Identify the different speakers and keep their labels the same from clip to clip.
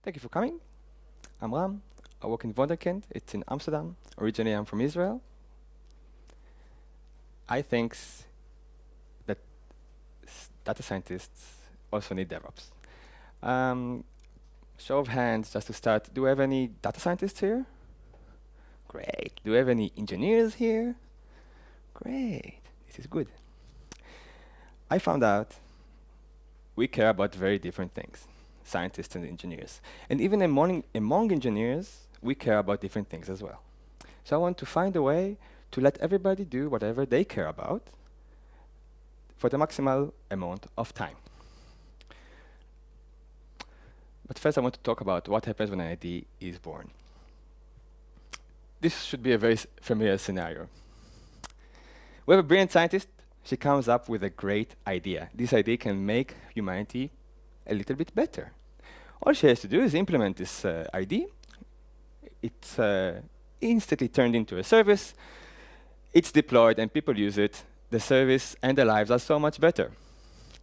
Speaker 1: Thank you for coming. I'm Ram. I work in Wonderkind. It's in Amsterdam. Originally, I'm from Israel. I think that data scientists also need DevOps. Um, Show of hands, just to start. Do we have any data scientists here? Great. Do we have any engineers here? Great. This is good. I found out we care about very different things, scientists and engineers. And even among engineers, we care about different things as well. So I want to find a way to let everybody do whatever they care about for the maximal amount of time. But first I want to talk about what happens when an idea is born. This should be a very familiar scenario. We have a brilliant scientist. She comes up with a great idea. This idea can make humanity a little bit better. All she has to do is implement this idea. It's instantly turned into a service. It's deployed and people use it. The service and their lives are so much better.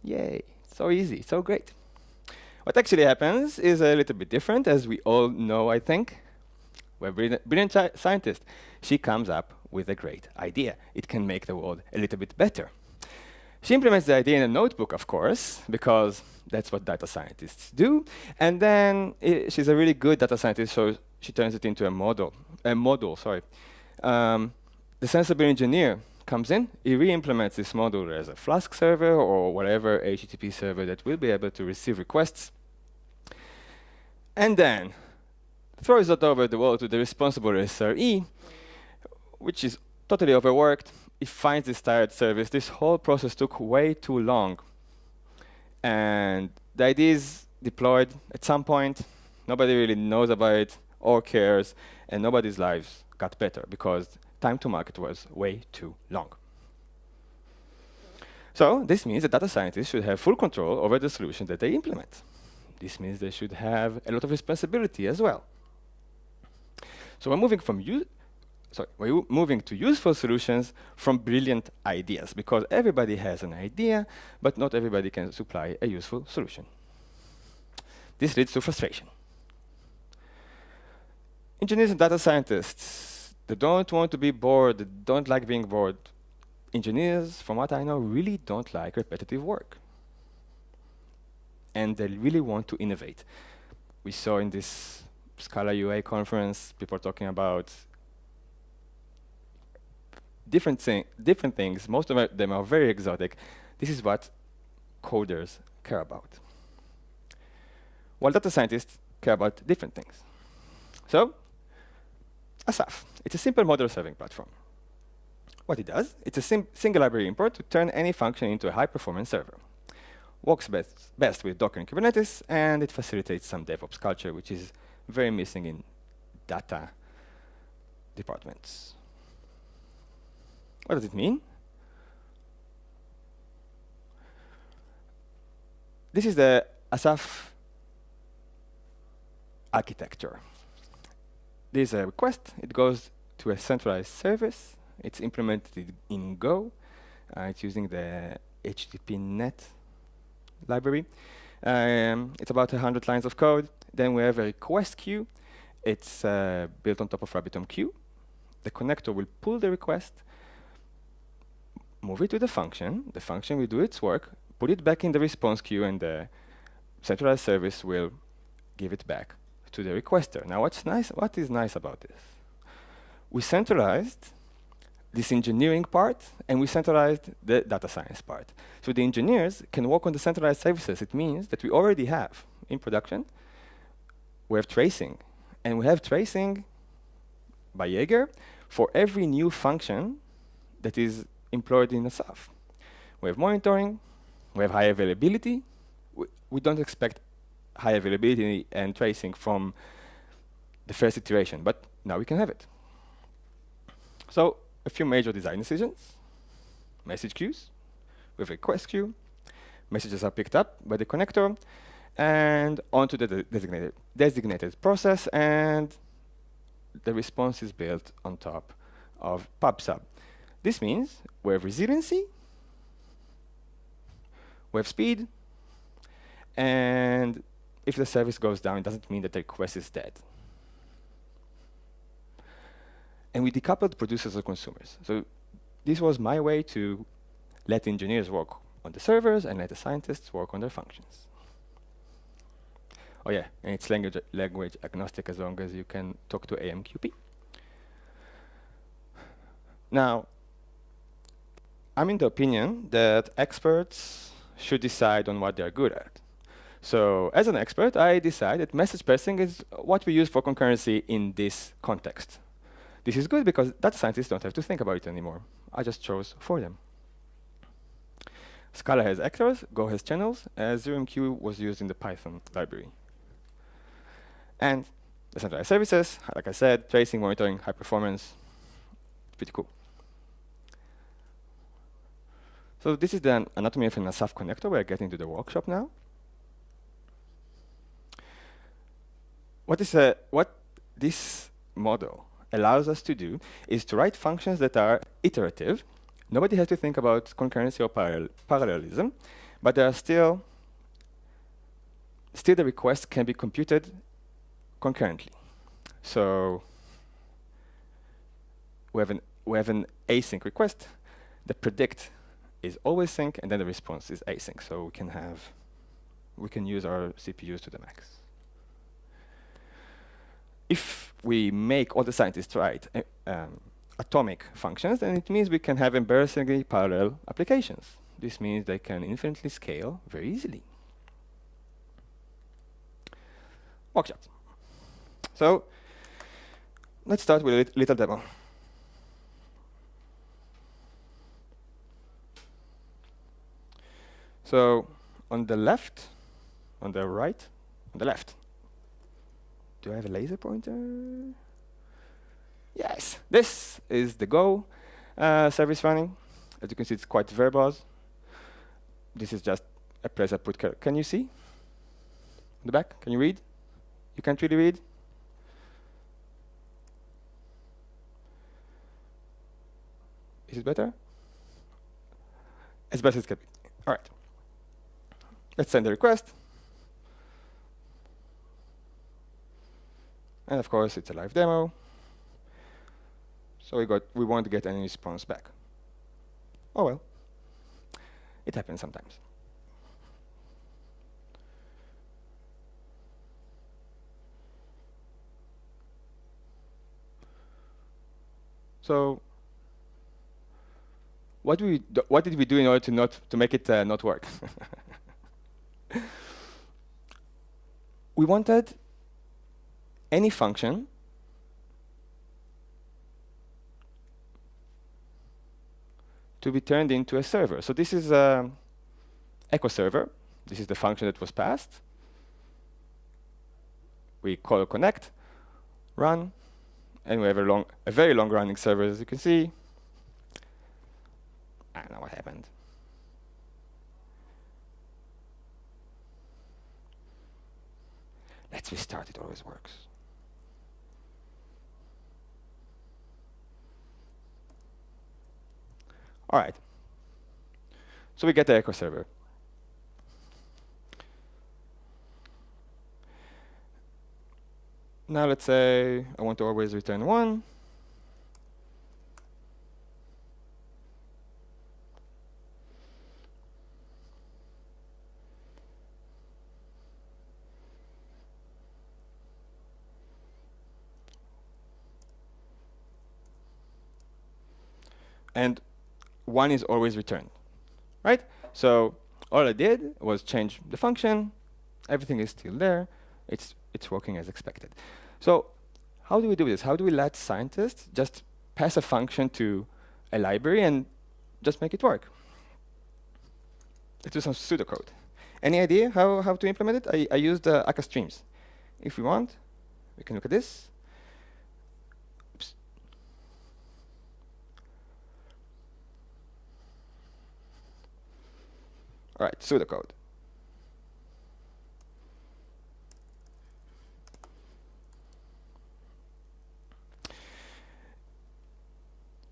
Speaker 1: Yay, so easy, so great. What actually happens is a little bit different, as we all know, I think. We're a brilliant scientist. She comes up with a great idea. It can make the world a little bit better. She implements the idea in a notebook, of course, because that's what data scientists do. And then she's a really good data scientist, so she turns it into a model. The sensible engineer comes in, he re-implements this model as a Flask server or whatever HTTP server that will be able to receive requests, and then throws it over the wall to the responsible SRE, which is totally overworked. It finds this tired service. This whole process took way too long. And the idea is deployed at some point. Nobody really knows about it or cares, and nobody's lives got better because time to market was way too long. So this means that data scientists should have full control over the solution that they implement. This means they should have a lot of responsibility as well. So we're moving to useful solutions from brilliant ideas, because everybody has an idea, but not everybody can supply a useful solution. This leads to frustration. Engineers and data scientists, they don't want to be bored, they don't like being bored. Engineers, from what I know, really don't like repetitive work. And they really want to innovate. We saw in this Scala UA conference, people talking about different things. Most of them are very exotic. This is what coders care about, while data scientists care about different things. So, Assaf, it's a simple model serving platform. What it does, it's a single library import to turn any function into a high-performance server. Works best with Docker and Kubernetes, and it facilitates some DevOps culture, which is very missing in data departments. What does it mean? This is the Assaf architecture. There's a request. It goes to a centralized service. It's implemented in Go. It's using the HTTP-NET library. It's about 100 lines of code. Then we have a request queue. It's built on top of RabbitMQ. The connector will pull the request, move it to the function. The function will do its work, put it back in the response queue, and the centralized service will give it back to the requester. Now, what is nice about this? We centralized this engineering part, and we centralized the data science part. So the engineers can work on the centralized services. It means that we already have, in production, we have tracing. And we have tracing by Jaeger for every new function that is employed in Assaf. We have monitoring, we have high availability. We don't expect high availability and tracing from the first iteration, but now we can have it. So a few major design decisions. Message queues. We have a request queue. Messages are picked up by the connector and onto the designated process, and the response is built on top of PubSub. This means we have resiliency, we have speed, and if the service goes down, it doesn't mean that the request is dead. And we decoupled producers and consumers. So this was my way to let engineers work on the servers and let the scientists work on their functions. Oh yeah, and it's language agnostic as long as you can talk to Amqp. Now, I'm in the opinion that experts should decide on what they're good at. So as an expert, I decide that message passing is what we use for concurrency in this context. This is good because data scientists don't have to think about it anymore. I just chose for them. Scala has actors, Go has channels, as ZeroMQ was used in the Python library. And decentralized services, like I said, tracing, monitoring, high performance, pretty cool. So this is the anatomy of an Assaf connector. We're getting to the workshop now. What this model allows us to do is to write functions that are iterative. Nobody has to think about concurrency or parallelism, but there are still the requests can be computed concurrently. So we have an async request. The predict is always sync, and then the response is async. So we can use our CPUs to the max. If we make all the scientists write atomic functions, then it means we can have embarrassingly parallel applications. This means they can infinitely scale very easily. Workshop. So let's start with a little demo. So on the left, on the right, on the left. Do I have a laser pointer? Yes, this is the Go service running. As you can see, it's quite verbose. This is just a press output. Can you see? In the back, can you read? You can't really read? Is it better? As best as it can be. All right. Let's send the request. And of course, it's a live demo. So we won't get any response back. Oh well. It happens sometimes. So what did we do in order to make it not work? We wanted any function to be turned into a server. So this is echo server. This is the function that was passed. We call a connect, run, and we have a very long running server, as you can see. I don't know what happened. Let's restart, it always works. All right. So we get the echo server. Now let's say I want to always return 1. And 1 is always returned, right? So all I did was change the function. Everything is still there. It's working as expected. So how do we do this? How do we let scientists just pass a function to a library and just make it work? Let's do some pseudocode. Any idea how to implement it? I used akka-streams. If we want, we can look at this. Oops. All right, pseudocode.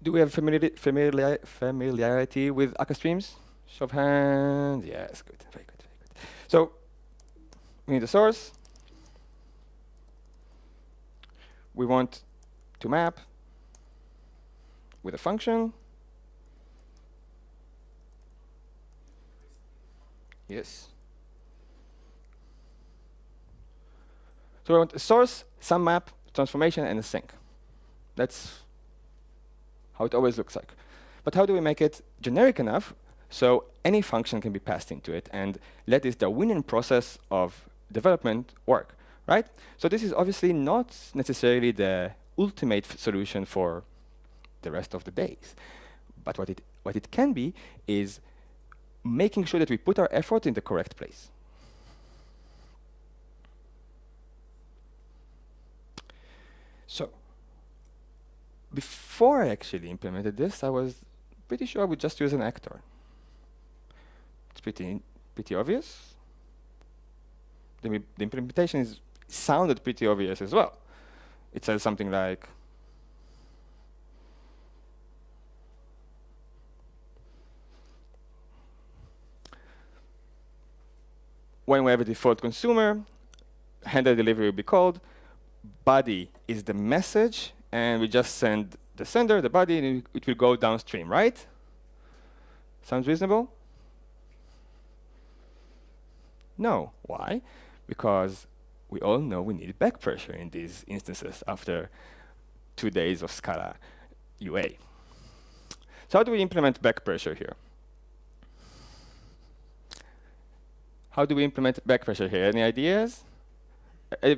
Speaker 1: Do we have familiarity with akka-streams? Show of hands. Yes, good, very good, very good. So We need a source. We want to map with a function. Yes. So we want a source, some map, transformation, and a sink. That's how it always looks like. But how do we make it generic enough so any function can be passed into it and let this Darwinian process of development work, right? So this is obviously not necessarily the ultimate solution for the rest of the days. But what it can be is making sure that we put our effort in the correct place. So before I actually implemented this, I was pretty sure I would just use an actor. It's pretty obvious. The implementation sounded pretty obvious as well. It says something like, when we have a default consumer, handler delivery will be called. Body is the message, and we just send the sender, the body, and it will go downstream, right? Sounds reasonable? No. Why? Because we all know we need back pressure in these instances after 2 days of Scala UA. So how do we implement back pressure here? How do we implement back pressure here? Any ideas?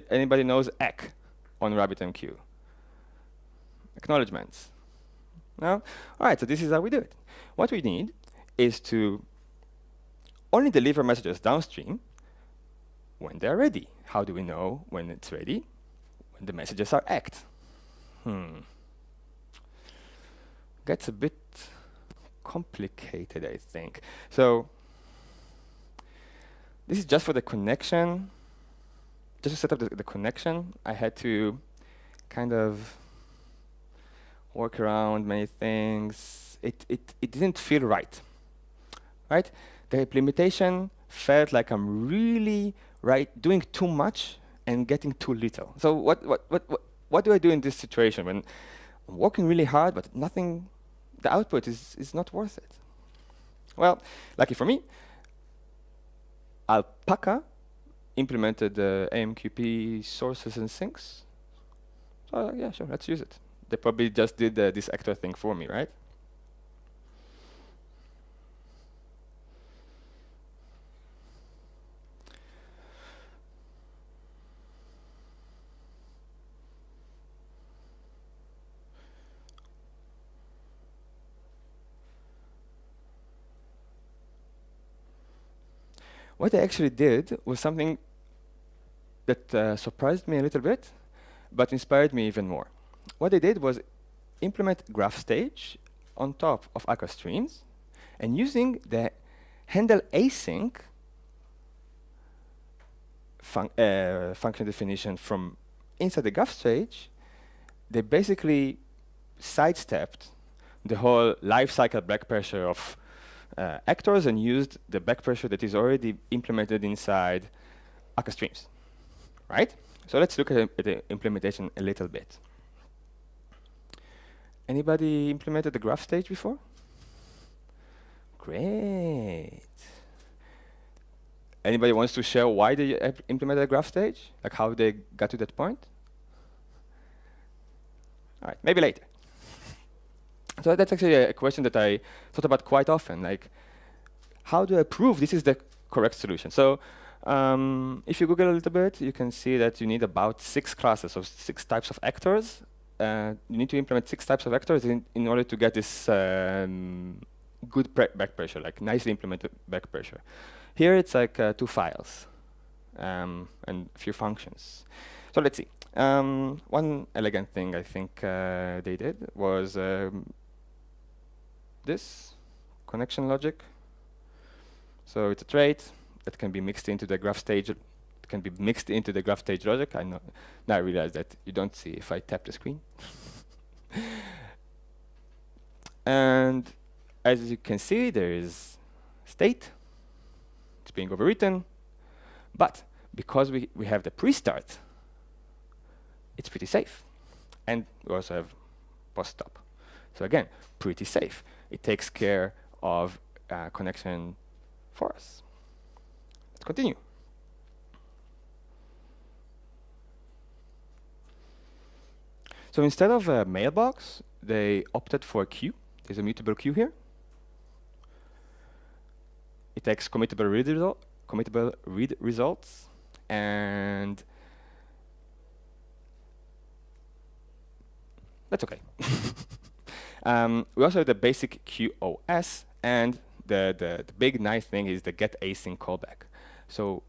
Speaker 1: Anybody knows ACK on RabbitMQ? Acknowledgements? No? All right, so this is how we do it. What we need is to only deliver messages downstream when they're ready. How do we know when it's ready? When the messages are ACKed. Gets a bit complicated, I think. So this is just for the connection. Just to set up the connection, I had to kind of work around many things. It didn't feel right. Right? The implementation felt like I'm really doing too much and getting too little. So what do I do in this situation when I'm working really hard, but nothing, the output is not worth it? Well, lucky for me, Alpaca implemented the Amqp sources and sinks. So yeah, sure, let's use it. They probably just did this actor thing for me, right? What I actually did was something that surprised me a little bit, but inspired me even more. What I did was implement graph stage on top of akka-streams, and using the handle async function definition from inside the graph stage, they basically sidestepped the whole lifecycle back pressure of actors and used the back pressure that is already implemented inside akka-streams, right? So let's look at the implementation a little bit. Anybody implemented the graph stage before? Great. Anybody wants to share why they implemented a graph stage? Like how they got to that point? All right, maybe later. So that's actually a question that I thought about quite often. Like, how do I prove this is the correct solution? So if you Google a little bit, you can see that you need about 6 classes of 6 types of actors. You need to implement 6 types of actors in order to get this good back pressure, like nicely implemented back pressure. Here it's like 2 files and a few functions. So let's see. One elegant thing I think they did was this connection logic. So it's a trait that can be mixed into the graph stage. It can be mixed into the graph stage logic. I know. Now I realize that you don't see if I tap the screen. And as you can see, there is state. It's being overwritten. But because we have the pre-start, it's pretty safe. And we also have post-stop. So again, pretty safe. It takes care of connection for us. Let's continue. So instead of a mailbox, they opted for a queue. There's a mutable queue here. It takes committable read results, and that's okay. We also have the basic QoS, and the big nice thing is the get async callback. So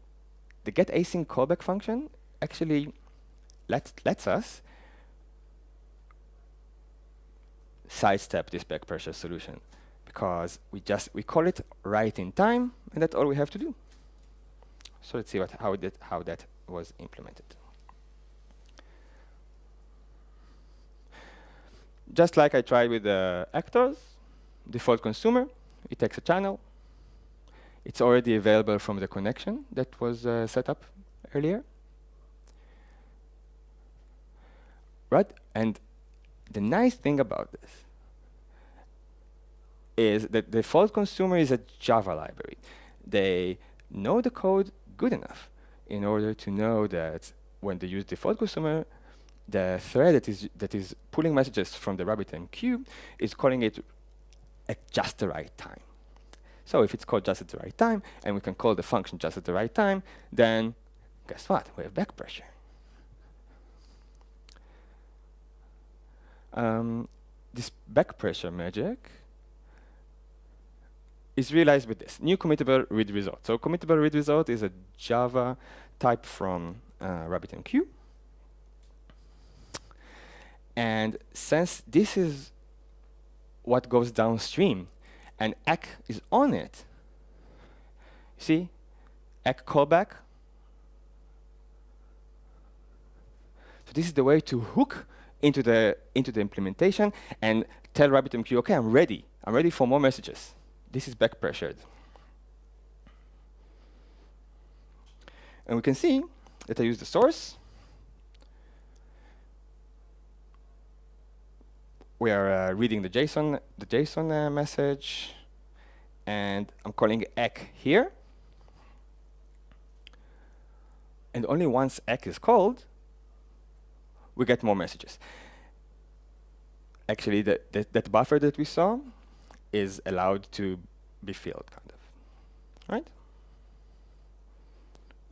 Speaker 1: the get async callback function actually lets us sidestep this back pressure solution, because we call it write in time, and that's all we have to do. So let's see how that was implemented. Just like I tried with the actors, default consumer, it takes a channel. It's already available from the connection that was set up earlier. Right? And the nice thing about this is that the default consumer is a Java library. They know the code good enough in order to know that when they use default consumer, the thread that is pulling messages from the RabbitMQ is calling it at just the right time. So if it's called just at the right time, and we can call the function just at the right time, then guess what? We have back pressure. This back pressure magic is realized with this new committable read result. So committable read result is a Java type from RabbitMQ. And since this is what goes downstream, and ACK is on it, see, ACK callback. So this is the way to hook into the implementation and tell RabbitMQ, okay, I'm ready for more messages. This is back pressured. And we can see that I use the source. We are reading the JSON message, and I'm calling ACK here. And only once ACK is called, we get more messages. Actually, that buffer that we saw is allowed to be filled, kind of. Right?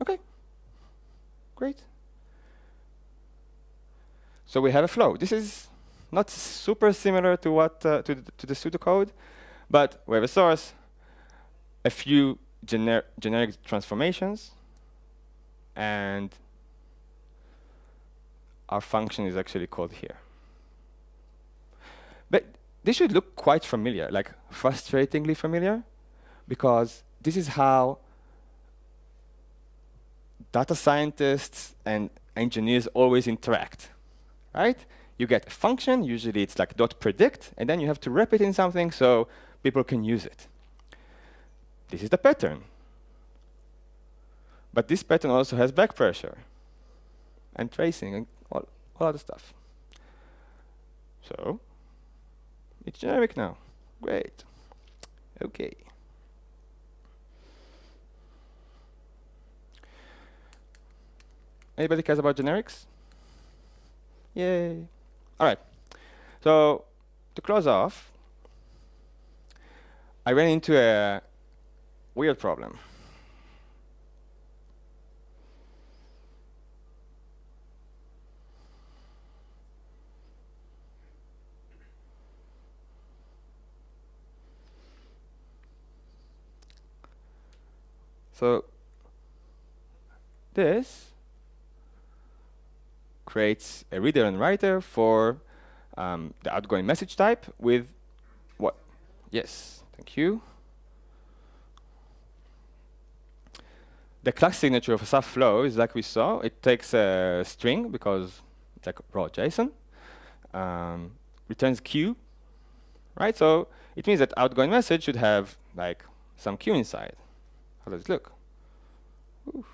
Speaker 1: Okay. Great. So we have a flow. This is not super similar to what to the pseudocode, but we have a source, a few generic transformations, and our function is actually called here. But this should look quite familiar, like frustratingly familiar, because this is how data scientists and engineers always interact, right? You get a function, usually it's like .predict, and then you have to wrap it in something so people can use it. This is the pattern. But this pattern also has back pressure and tracing and all other stuff. So it's generic now. Great. Okay. Anybody cares about generics? Yay. All right. So to close off, I ran into a weird problem. So this creates a reader and writer for the outgoing message type with what? Yes, thank you. The class signature of Assaf flow is like we saw. It takes a string because it's like raw JSON, returns Q, right? So it means that outgoing message should have like some Q inside. How does it look? Oof.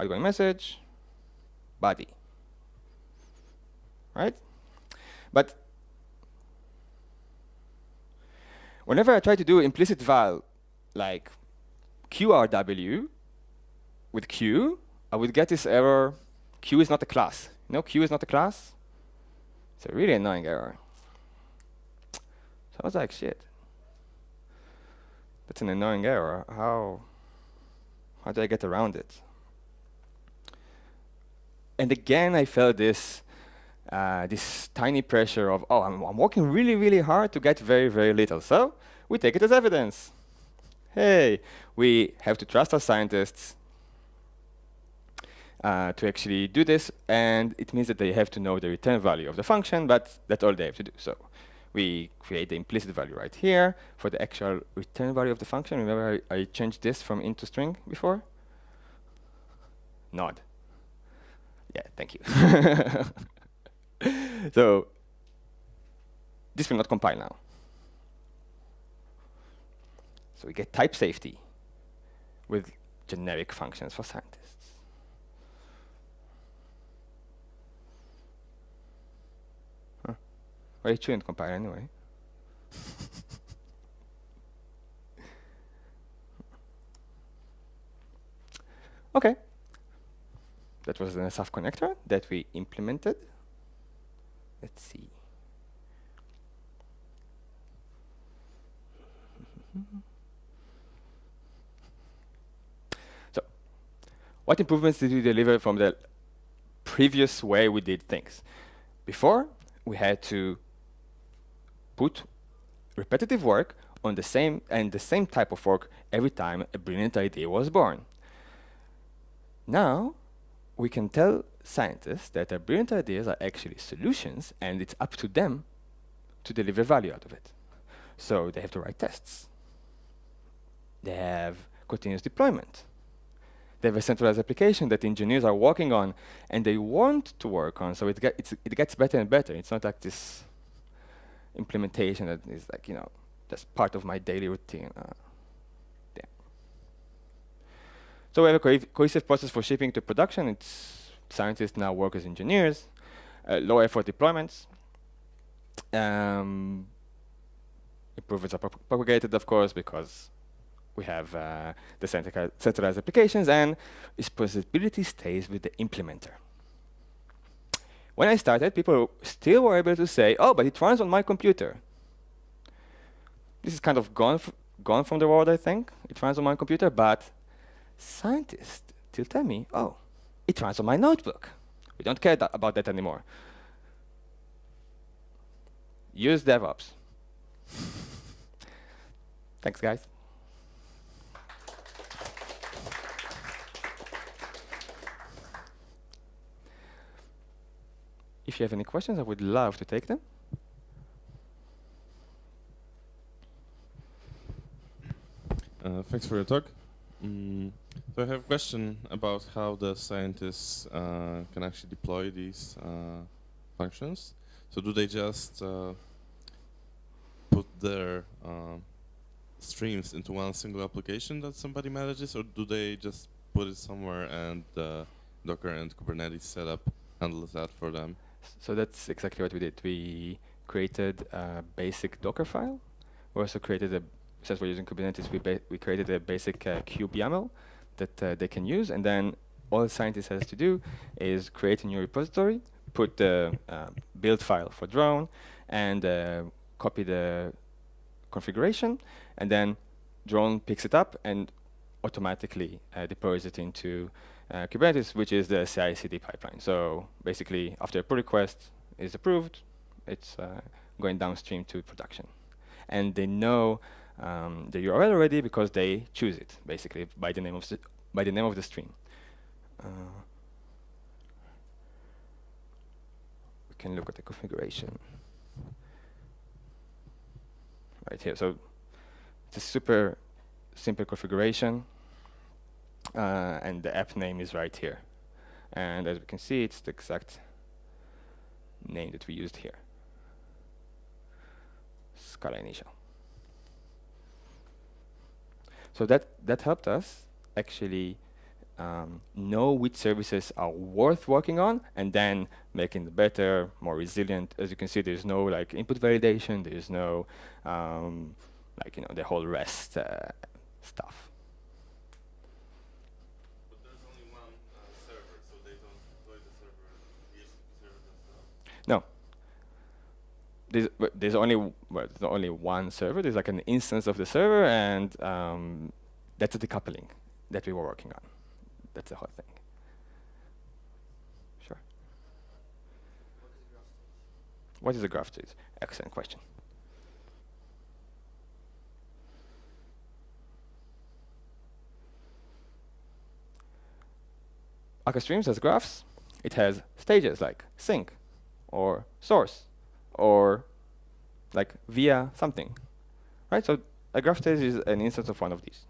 Speaker 1: outgoing message, body, right? But whenever I try to do implicit val like qrw with q, I would get this error, q is not a class. You know, q is not a class. It's a really annoying error. So I was like, shit. That's an annoying error. How do I get around it? And again, I felt this this tiny pressure of, oh, I'm working really, really hard to get very, very little. So we take it as evidence. Hey, we have to trust our scientists to actually do this, and it means that they have to know the return value of the function, but that's all they have to do. So we create the implicit value right here for the actual return value of the function. Remember I changed this from int to string before? Nod. Yeah, thank you. So this will not compile now. So we get type safety with generic functions for scientists. Huh. Well, it shouldn't compile anyway. Okay. That was an Assaf connector that we implemented. Let's see. So, what improvements did we deliver from the previous way we did things? Before, we had to put repetitive work on the same type of work every time a brilliant idea was born. Now, we can tell scientists that their brilliant ideas are actually solutions, and it's up to them to deliver value out of it. So they have to write tests. They have continuous deployment. They have a centralized application that engineers are working on, and they want to work on, so it gets better and better. It's not like this implementation that is like, you know, that's part of my daily routine. Yeah. So we have a cohesive process for shipping to production. It's scientists now work as engineers, low effort deployments. Improvements are propagated, of course, because we have the centralized applications, and responsibility stays with the implementer. When I started, people still were able to say, oh, but it runs on my computer. This is kind of gone from the world, I think. It runs on my computer, but scientists still tell me, oh, it runs on my notebook. We don't care about that anymore. Use DevOps. Thanks, guys. If you have any questions, I would love to take them.
Speaker 2: Thanks for your talk. So I have a question about how the scientists can actually deploy these functions. So do they just put their streams into one single application that somebody manages, or do they just put it somewhere and Docker and Kubernetes setup handles that for them?
Speaker 1: So that's exactly what we did. We created a basic Docker file. We also created a, since we're using Kubernetes, we created a basic kube YAML that they can use, and then all the scientist has to do is create a new repository, put the build file for drone, and copy the configuration, and then drone picks it up and automatically deploys it into Kubernetes, which is the CI/CD pipeline. So basically, after a pull request is approved, it's going downstream to production. And they know the URL already because they choose it, basically, by the name of the stream. We can look at the configuration right here. So it's a super simple configuration. And the app name is right here. And as we can see, it's the exact name that we used here. Scala initial. So that helped us actually know which services are worth working on, and then making it better, more resilient. As you can see, there's no like input validation. There's no like the whole REST stuff.
Speaker 2: But there's only one server, so they don't deploy the server, the HTTP server themselves.
Speaker 1: No. There's only one server. There's like an instance of the server, and that's a decoupling that we were working on. That's the whole thing. Sure. What is a graph state? Excellent question. akka-streams has graphs. It has stages like sync, or source, or like via something, right? So a graph stage is an instance of one of these.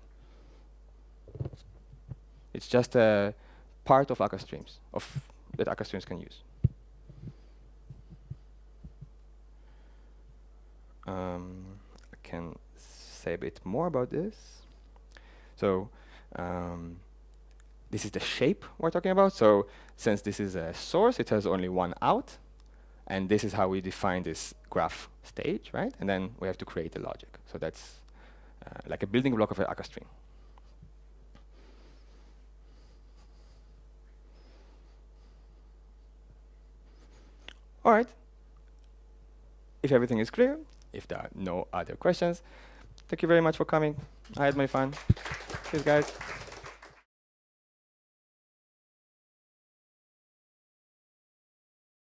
Speaker 1: It's just a part of akka-streams, that akka-streams can use. I can say a bit more about this. So this is the shape we're talking about. So since this is a source, it has only one out. And this is how we define this graph stage, right? And then we have to create the logic. So that's like a building block of an akka-stream. All right. If everything is clear, if there are no other questions, thank you very much for coming. I had my fun. Cheers, guys.